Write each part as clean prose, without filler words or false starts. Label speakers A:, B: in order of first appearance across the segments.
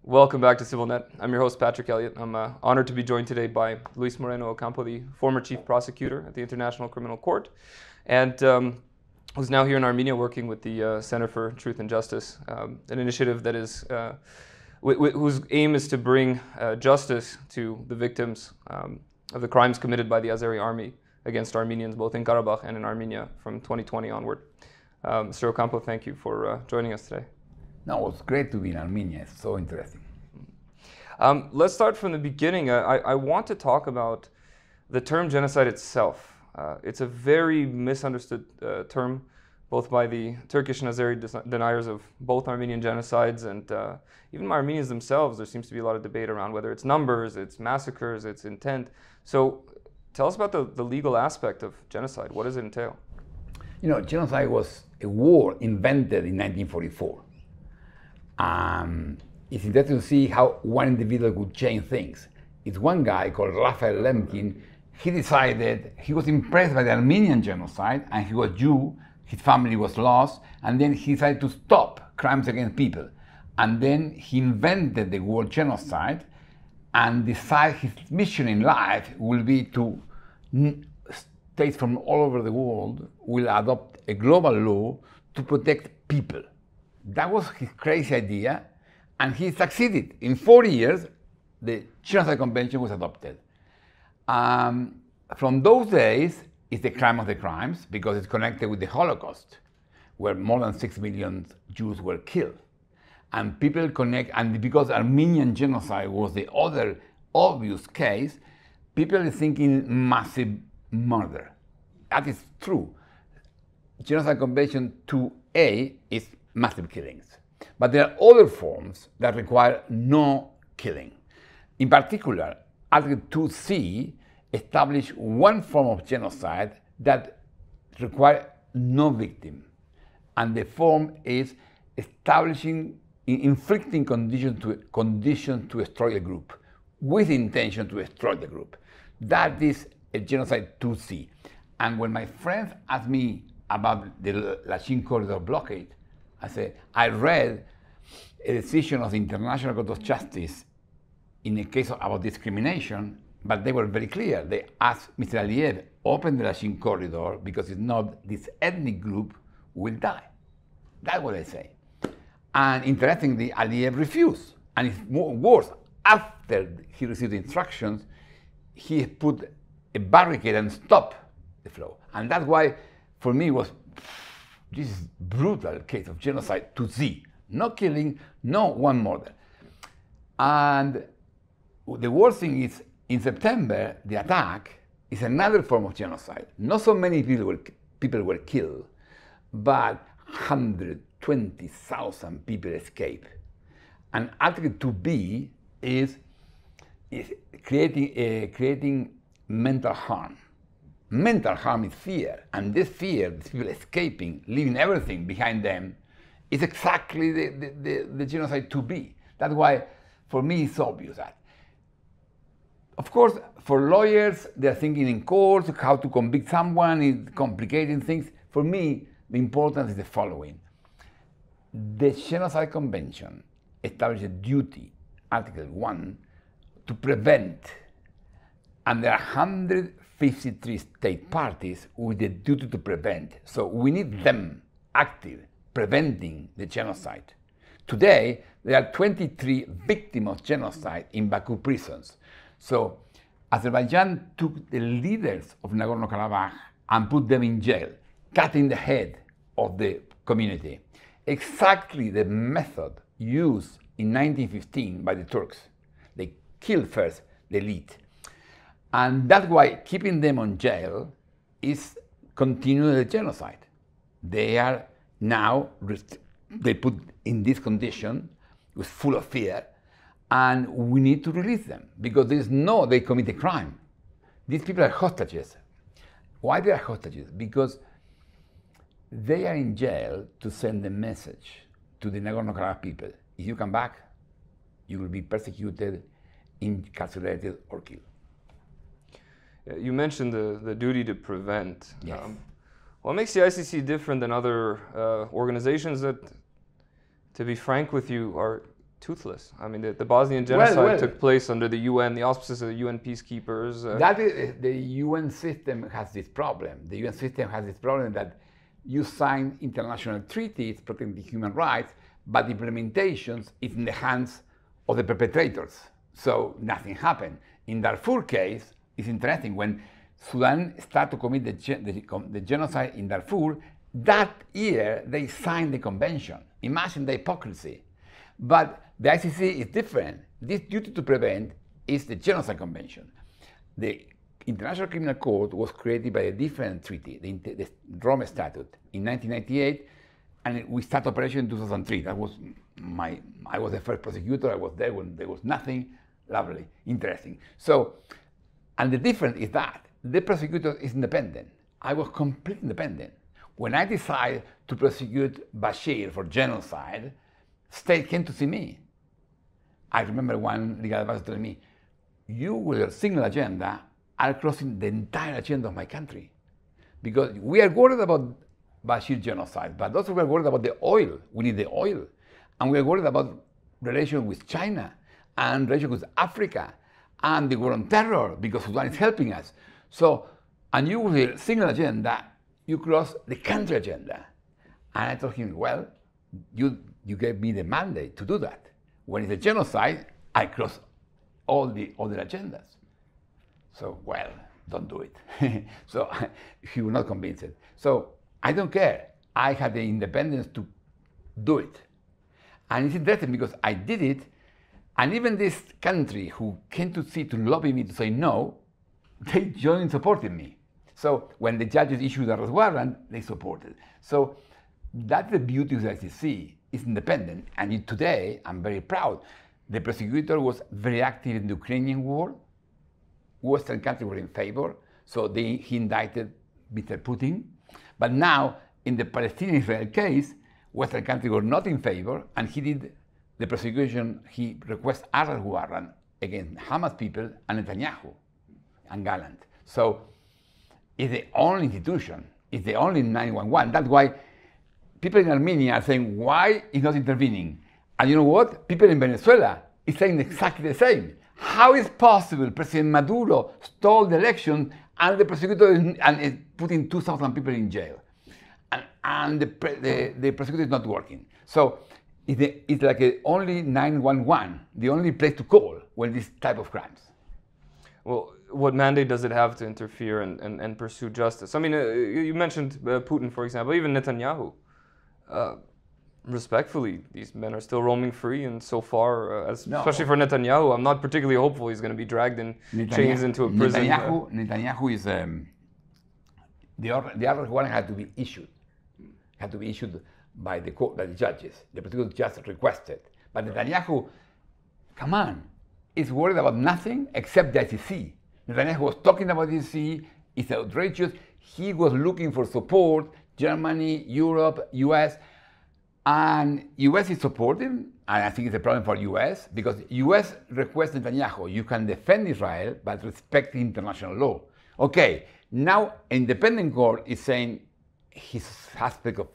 A: Welcome back to CivilNet. I'm your host, Patrick Elliott. I'm honored to be joined today by Luis Moreno Ocampo, the former chief prosecutor at the International Criminal Court, and who's now here in Armenia working with the Center for Truth and Justice, an initiative that is whose aim is to bring justice to the victims of the crimes committed by the Azeri army against Armenians, both in Karabakh and in Armenia from 2020 onward. Mr. Ocampo, thank you for joining us today.
B: No, it's great to be in Armenia. It's so interesting.
A: Let's start from the beginning. I want to talk about the term genocide itself. It's a very misunderstood term, both by the Turkish and Azeri deniers of both Armenian genocides, and even Armenians themselves. There seems to be a lot of debate around whether it's numbers, it's massacres, it's intent. So tell us about the legal aspect of genocide. What does it entail?
B: You know, genocide was a war invented in 1944. It's interesting to see how one individual could change things. It's one guy called Raphael Lemkin. He decided, he was impressed by the Armenian genocide, and he was Jew, his family was lost, and then he decided to stop crimes against people. And then he invented the word genocide and decided his mission in life will be to, states from all over the world will adopt a global law to protect people. That was his crazy idea, and he succeeded. In 4 years, the Genocide Convention was adopted. From those days, it's the crime of the crimes because it's connected with the Holocaust, where more than 6 million Jews were killed. And people connect, and because Armenian genocide was the other obvious case, people are thinking massive murder. That is true. Genocide Convention 2A is massive killings. But there are other forms that require no killing. In particular, Article 2C established one form of genocide that requires no victim. And the form is inflicting conditions to destroy a group with intention to destroy the group. That is a genocide 2C. And when my friends ask me about the Lachin corridor blockade, I said, I read a decision of the International Court of Justice in a case about discrimination, but they were very clear. They asked Mr. Aliyev, open the Lachin corridor, because if not, this ethnic group will die. That's what they say. And interestingly, Aliyev refused. And it's worse, after he received the instructions, he put a barricade and stopped the flow. And that's why, for me, it was this is brutal case of genocide to Z. No killing, no one murder. And the worst thing is, in September, the attack is another form of genocide. Not so many people were killed, but 120,000 people escaped. And Article 2B is creating mental harm. Mental harm is fear, and this fear, these people escaping, leaving everything behind them, is exactly the genocide 2B. That's why, for me, it's obvious that. Of course, for lawyers, they're thinking in court how to convict someone, is complicating things. For me, the importance is the following. The Genocide Convention establishes a duty, Article 1, to prevent, and there are 153 state parties with the duty to prevent. So we need them active, preventing the genocide. Today, there are 23 victims of genocide in Baku prisons. So Azerbaijan took the leaders of Nagorno-Karabakh and put them in jail, cutting the head of the community. Exactly the method used in 1915 by the Turks. They killed first the elite. And that's why keeping them on jail is continuing the genocide. They are now, they put in this condition, it was full of fear, and we need to release them because they commit a crime. These people are hostages. Why they are hostages? Because they are in jail to send a message to the Nagorno-Karabakh people. If you come back, you will be persecuted, incarcerated, or killed.
A: You mentioned the duty to prevent.
B: Yes.
A: What makes the ICC different than other organizations that, to be frank with you, are toothless. I mean, the Bosnian genocide took place under the UN, the auspices of the UN peacekeepers.
B: That is, the UN system has this problem. The UN system has this problem that you sign international treaties protecting human rights, but implementations is in the hands of the perpetrators. So nothing happened. In Darfur case, it's interesting. When Sudan started to commit the genocide in Darfur, that year they signed the convention. Imagine the hypocrisy. But the ICC is different. This duty to prevent is the Genocide Convention. The International Criminal Court was created by a different treaty, the Rome Statute, in 1998, and we started operation in 2003. That was I was the first prosecutor. I was there when there was nothing. Lovely, interesting. So, and the difference is that the prosecutor is independent. I was completely independent. When I decided to prosecute Bashir for genocide, state came to see me. I remember one legal advisor telling me, you with your single agenda are crossing the entire agenda of my country. Because we are worried about Bashir genocide, but also we are worried about the oil. We need the oil. And we are worried about relations with China and relations with Africa and the war on terror, because Sudan is helping us. So, and you with your single agenda, you cross the country agenda. And I told him, well, you gave me the mandate to do that. When it's a genocide, I cross all the other agendas. So, well, don't do it. So he was not convinced. So I don't care. I had the independence to do it. And it's interesting because I did it, and even this country who came to lobby me to say no, they joined supporting me. So when the judges issued the arrest warrant, they supported. So that's the beauty of the ICC. It's independent, and today I'm very proud. The prosecutor was very active in the Ukrainian war. Western countries were in favor, so he indicted Mr. Putin. But now, in the Palestinian-Israel case, Western countries were not in favor, and he did the prosecution. He requested arrest warrant against Hamas people and Netanyahu and Gallant. So it's the only institution. It's the only 911. That's why people in Armenia are saying, why is not intervening? And you know what? People in Venezuela is saying exactly the same. How is possible President Maduro stole the election and the prosecutor is putting 2,000 people in jail? And the prosecutor is not working. So it's like only 911, the only place to call when this type of crimes.
A: Well, what mandate does it have to interfere and pursue justice? I mean, you mentioned Putin, for example, even Netanyahu. Respectfully, these men are still roaming free, and so far, especially for Netanyahu, I'm not particularly hopeful he's going to be dragged in chains into a prison.
B: Netanyahu is the arrest warrant had to be issued by the court, by the judges. The prosecutor just requested, but Netanyahu, come on, is worried about nothing except the ICC. Netanyahu was talking about the ICC. It's outrageous. He was looking for support. Germany, Europe, US. And US is supportive, and I think it's a problem for US, because US requests Netanyahu, you can defend Israel, but respect international law. Okay, now independent court is saying his aspect of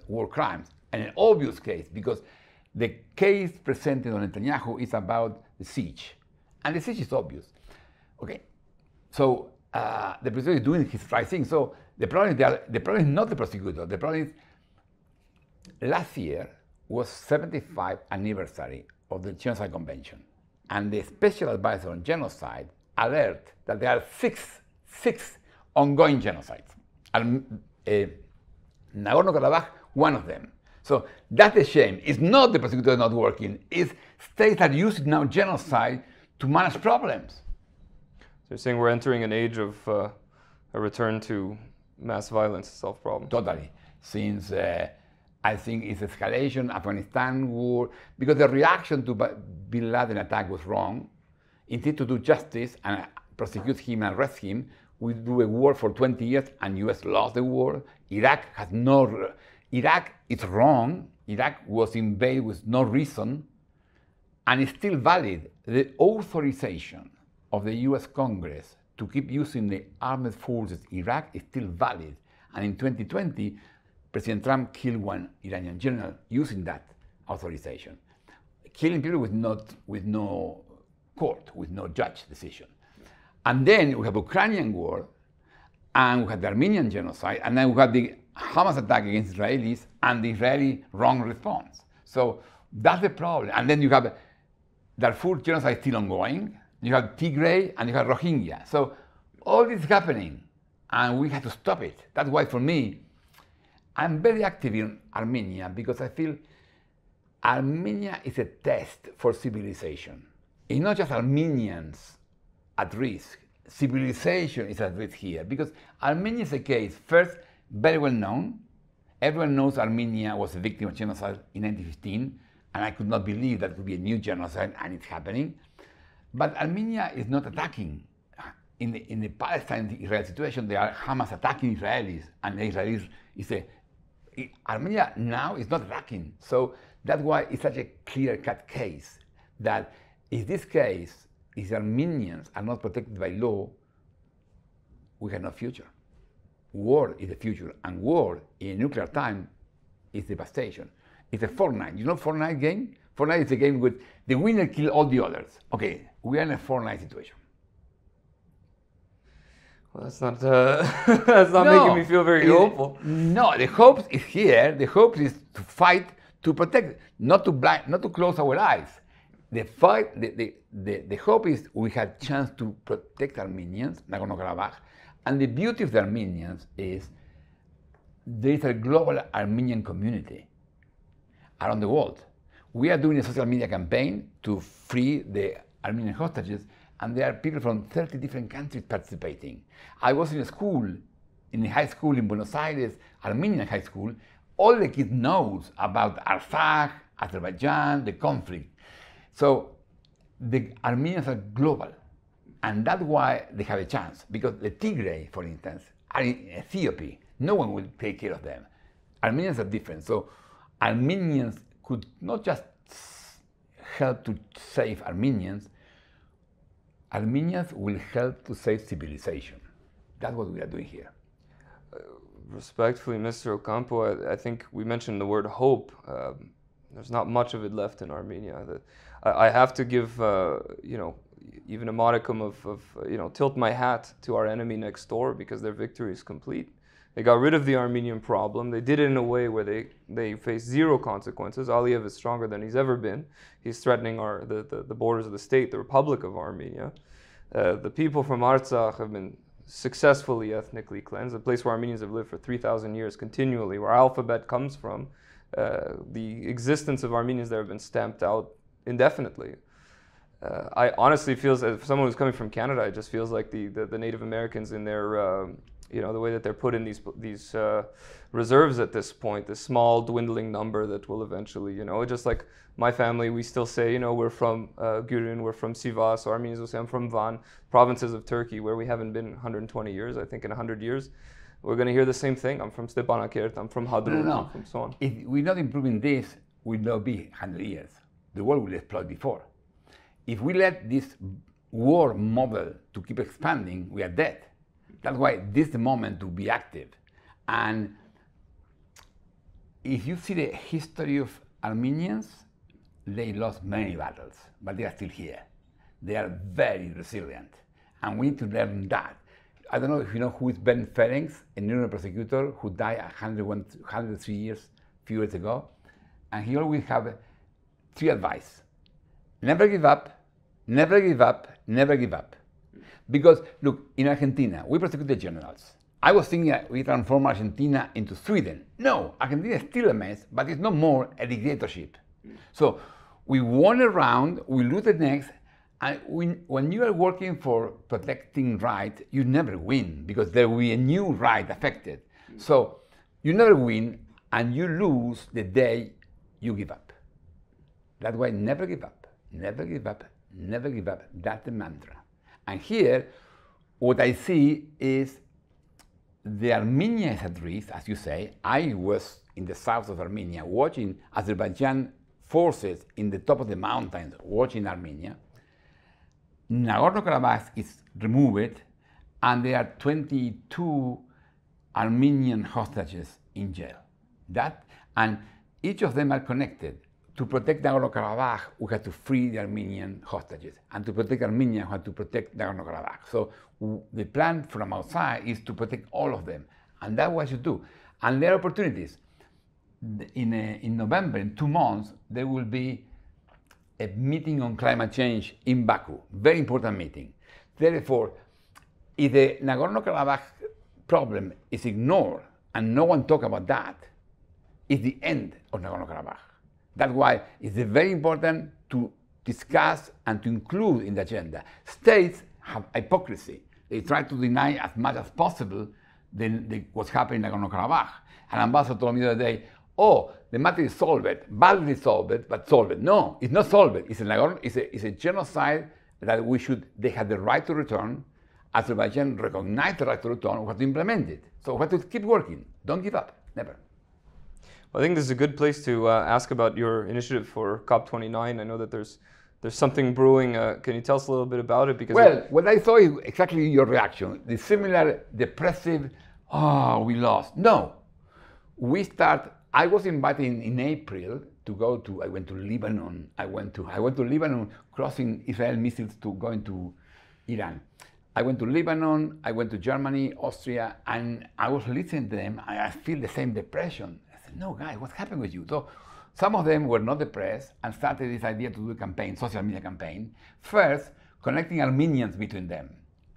B: war crimes, and an obvious case, because the case presented on Netanyahu is about the siege, and the siege is obvious. Okay, so the prosecutor is doing his right thing. So the problem is not the prosecutor. The problem is, last year was 75th anniversary of the Genocide Convention, and the special advisor on genocide alert that there are six ongoing genocides. And Nagorno-Karabakh, one of them. So that's a shame. It's not the prosecutor not working. It's states are using now genocide to manage problems.
A: So you're saying we're entering an age of a return to mass violence to solve problems?
B: Totally. Since I think it's escalation, Afghanistan war, because the reaction to Bin Laden attack was wrong. Instead to do justice and prosecute him and arrest him, we do a war for 20 years and US lost the war. Iraq is wrong. Iraq was invaded with no reason, and it's still valid. The authorization of the US Congress to keep using the armed forces in Iraq is still valid. And in 2020, President Trump killed one Iranian general using that authorization. killing people with no court, with no judge decision. And then we have Ukrainian war, and we have the Armenian genocide, and then we have the Hamas attack against Israelis and the Israeli wrong response. So that's the problem. And then you have Darfur genocide still ongoing, you have Tigray, and you have Rohingya. So all this is happening, and we have to stop it. That's why, for me, I'm very active in Armenia, because I feel Armenia is a test for civilization. It's not just Armenians at risk. Civilization is at risk here, because Armenia is a case, first, very well known. Everyone knows Armenia was a victim of genocide in 1915, and I could not believe that would be a new genocide, and it's happening. But Armenia is not attacking. In the Palestine-Israel situation, they are Hamas attacking Israelis, and the Israelis Armenia now is not attacking. So that's why it's such a clear-cut case, that in this case, if Armenians are not protected by law, we have no future. War is the future, and war in nuclear time is devastation. It's a Fortnite. You know Fortnite game? Fortnite is a game with the winner kill all the others. Okay, we are in a Fortnite situation.
A: Well, that's not making me feel very hopeful.
B: No, the hope is here. The hope is to fight, to protect, not to close our eyes. The hope is we have chance to protect Armenians, Nagorno-Karabakh, and the beauty of the Armenians is there is a global Armenian community around the world. We are doing a social media campaign to free the Armenian hostages, and there are people from 30 different countries participating. I was in a school, in a high school in Buenos Aires, Armenian high school. All the kids knows about Artsakh, Azerbaijan, the conflict. So the Armenians are global, and that's why they have a chance, because the Tigray, for instance, are in Ethiopia. No one will take care of them. Armenians are different, so Armenians could not just help to save Armenians, Armenians will help to save civilization. That's what we are doing here.
A: Respectfully, Mr. Ocampo, I think we mentioned the word hope. There's not much of it left in Armenia. I have to give, even a modicum of tilt my hat to our enemy next door, because their victory is complete. They got rid of the Armenian problem. They did it in a way where they face zero consequences. Aliyev is stronger than he's ever been. He's threatening the borders of the state, the Republic of Armenia. The people from Artsakh have been successfully ethnically cleansed, a place where Armenians have lived for 3,000 years continually, where our alphabet comes from. The existence of Armenians there have been stamped out indefinitely. I honestly feel, as someone who's coming from Canada, it just feels like the Native Americans in their the way that they're put in these reserves at this point, this small dwindling number that will eventually, just like my family, we still say, we're from Gürün, we're from Sivas, or Armenians will say I'm from Van, provinces of Turkey, where we haven't been 120 years, I think in 100 years. We're going to hear the same thing. I'm from Stepanakert, I'm from Hadrut, I'm from so on.
B: If we're not improving this, we'll not be 100 years. The world will explode before. If we let this war model to keep expanding, we are dead. That's why this is the moment to be active. And if you see the history of Armenians, they lost many battles, but they are still here. They are very resilient, and we need to learn that. I don't know if you know who is Ben Ferenc, a neural prosecutor who died 103 years, a few years ago, and he always had 3 advice. Never give up, never give up, never give up. Because, look, in Argentina, we prosecuted generals. I was thinking that we transform Argentina into Sweden. No, Argentina is still a mess, but it's no more a dictatorship. So we won a round, we lose the next, and when you are working for protecting right, you never win, because there will be a new right affected. So you never win, and you lose the day you give up. That's why never give up, never give up, never give up. That's the mantra. And here, what I see is the Armenia is at risk, as you say. I was in the south of Armenia watching Azerbaijan forces in the top of the mountains watching Armenia. Nagorno-Karabakh is removed, and there are 22 Armenian hostages in jail. And each of them are connected to protect Nagorno-Karabakh, we had to free the Armenian hostages. And to protect Armenia, we had to protect Nagorno-Karabakh. So the plan from outside is to protect all of them. And that's what you do. And there are opportunities. In November, in 2 months, there will be a meeting on climate change in Baku. Very important meeting. Therefore, if the Nagorno-Karabakh problem is ignored and no one talks about that, it's the end of Nagorno-Karabakh. That's why it's very important to discuss and to include in the agenda. States have hypocrisy. They try to deny as much as possible what's happening in Nagorno-Karabakh. An ambassador told me the other day, oh, the matter is solved, badly solved, but solved. No, it's not solved. It's a genocide that they have the right to return. Azerbaijan recognized the right to return, we have to implement it. So we have to keep working. Don't give up, never.
A: Well, I think this is a good place to ask about your initiative for COP29. I know that there's something brewing. Can you tell us a little bit about it? Because
B: what I saw is exactly your reaction. The similar depressive, oh, we lost. No, I was invited in April to go to, I went to Lebanon. I went to Lebanon, crossing Israel missiles to going to Iran. I went to Lebanon, I went to Germany, Austria, and I was listening to them, and I feel the same depression. I said, no, guys, what's happening with you? So some of them were not depressed and started this idea to do a campaign, social media campaign. First, connecting Armenians between them.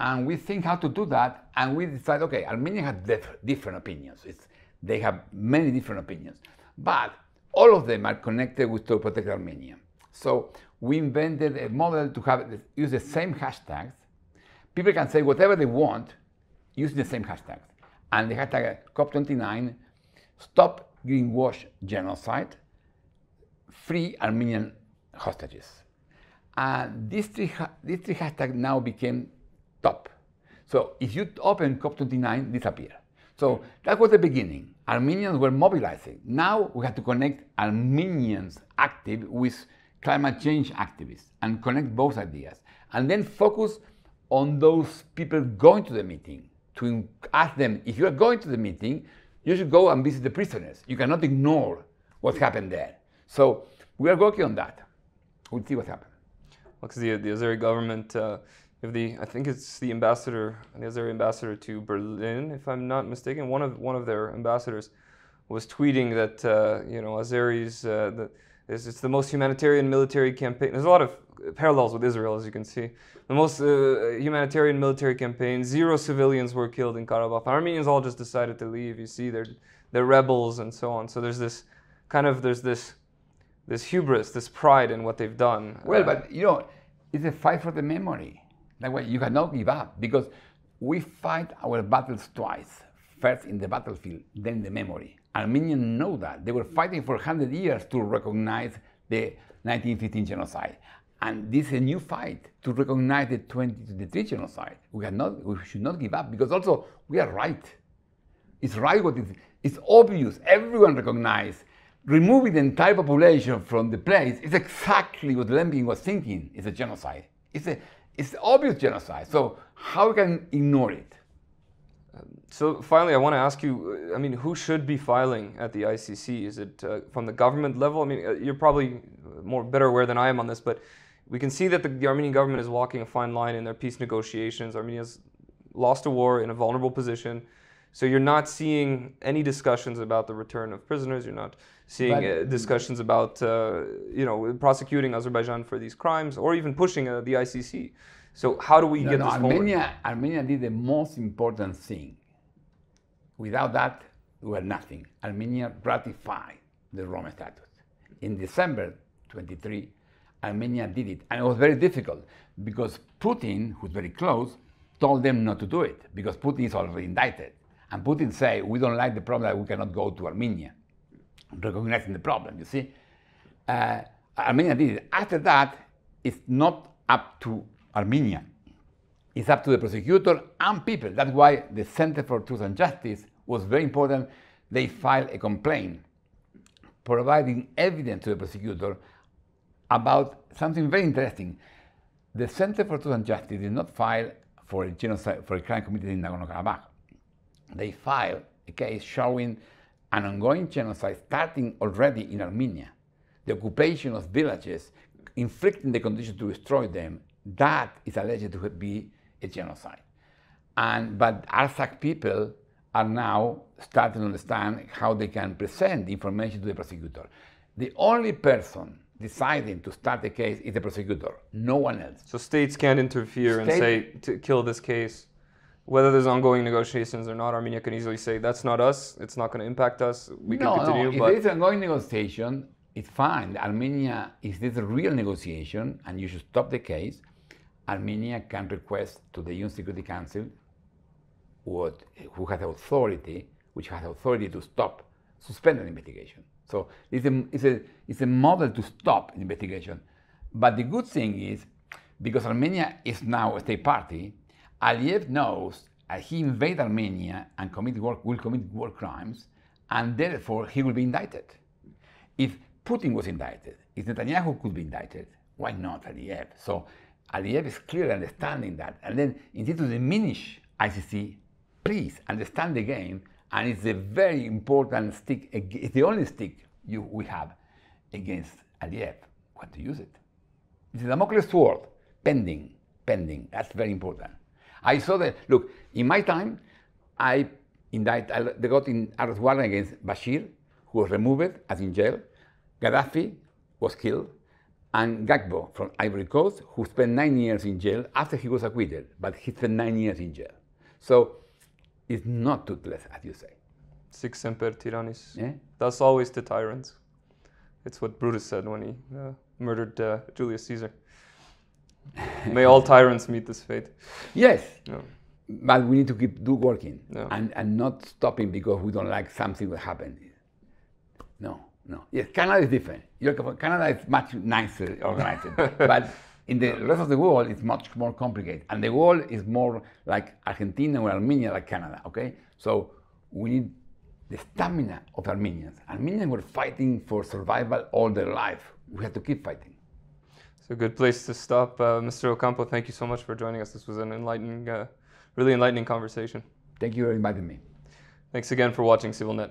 B: And we think how to do that, and we decide, okay, Armenia has different opinions. They have many different opinions, but all of them are connected with to protect Armenia. So we invented a model to use the same hashtags. People can say whatever they want using the same hashtags. And the hashtag COP29, stop greenwash genocide, free Armenian hostages. And these three hashtags now became top. So if you open COP29, disappear. So that was the beginning. Armenians were mobilizing. Now we have to connect Armenians active with climate change activists and connect both ideas. And then focus on those people going to the meeting to ask them, if you are going to the meeting, you should go and visit the prisoners. You cannot ignore what happened there. So we are working on that. We'll see what happens.
A: Well, because the Azeri government, I think it's the Azeri ambassador to Berlin, if I'm not mistaken. One of their ambassadors was tweeting that Azeris, it's the most humanitarian military campaign. There's a lot of parallels with Israel, as you can see. The most humanitarian military campaign. 0 civilians were killed in Karabakh. Armenians all just decided to leave. You see, they're rebels and so on. So there's this hubris, this pride in what they've done.
B: Well, but it's a fight for the memory. That way, you cannot give up, because we fight our battles twice. First in the battlefield, then in the memory. Armenians know that. They were fighting for 100 years to recognize the 1915 genocide. And this is a new fight to recognize the 2023 genocide. We should not give up, because also we are right. It's right what it's obvious. Everyone recognizes removing the entire population from the place is exactly what Lemkin was thinking. It's a genocide. It's obvious genocide. So how can we ignore it?
A: So finally, I want to ask you, who should be filing at the ICC? Is it from the government level? You're probably better aware than I am on this, but we can see that the Armenian government is walking a fine line in their peace negotiations. Armenia's lost a war in a vulnerable position. So you're not seeing any discussions about the return of prisoners. You're not seeing discussions about prosecuting Azerbaijan for these crimes, or even pushing the ICC. So how do we get this forward?
B: Armenia did the most important thing. Without that, we were nothing. Armenia ratified the Rome Statute. In December 23, Armenia did it. And it was very difficult, because Putin, who's very close, told them not to do it, because Putin is already indicted. And Putin said, we don't like the problem that we cannot go to Armenia, recognizing the problem, you see. Armenia did it. After that, it's not up to Armenia. It's up to the prosecutor and people. That's why the Center for Truth and Justice was very important. They filed a complaint providing evidence to the prosecutor about something very interesting. The Center for Truth and Justice did not file for a genocide, for a crime committed in Nagorno-Karabakh. They filed a case showing an ongoing genocide starting already in Armenia. the occupation of villages, inflicting the conditions to destroy them, that is alleged to be a genocide. But Artsakh people are now starting to understand how they can present the information to the prosecutor. The only person deciding to start the case is the prosecutor, no one else.
A: So states can't interfere and say, to kill this case. Whether there's ongoing negotiations or not, Armenia can easily say, that's not us, it's not going to impact us, we can continue.
B: No, if there's an ongoing negotiation, it's fine. Armenia, if there's a real negotiation and you should stop the case, Armenia can request to the UN Security Council, who has authority, to stop, suspend an investigation. So it's a model to stop an investigation. But the good thing is, because Armenia is now a state party, Aliyev knows that he invaded Armenia and will commit war crimes, and therefore he will be indicted. If Putin was indicted, if Netanyahu could be indicted, why not Aliyev? So Aliyev is clearly understanding that. And then instead to diminish ICC, please understand the game, and it's a very important stick, it's the only stick we have against Aliyev. Want to use it? It's a Damocles sword, pending, that's very important. I saw that, look, in my time, they got in arrest warrant against Bashir, who was removed as in jail, Gaddafi was killed, and Gbagbo from Ivory Coast, who spent 9 years in jail after he was acquitted, but he spent 9 years in jail. So it's not toothless, as you say.
A: Sic semper tyrannis.
B: Yeah?
A: Thus always to tyrants. It's what Brutus said when he murdered Julius Caesar. May all tyrants meet this fate.
B: Yes,
A: No.
B: but we need to keep working
A: No.
B: and not stopping because we don't like something that happened. No. Yes, Canada is different. Canada is much nicer organized, but in the rest of the world, it's much more complicated. And the world is more like Argentina or Armenia, like Canada, okay? So we need the stamina of Armenians. Armenians were fighting for survival all their life. We have to keep fighting.
A: It's a good place to stop. Mr. Ocampo, thank you so much for joining us. This was an enlightening, really enlightening conversation.
B: Thank you for inviting me.
A: Thanks again for watching CivilNet.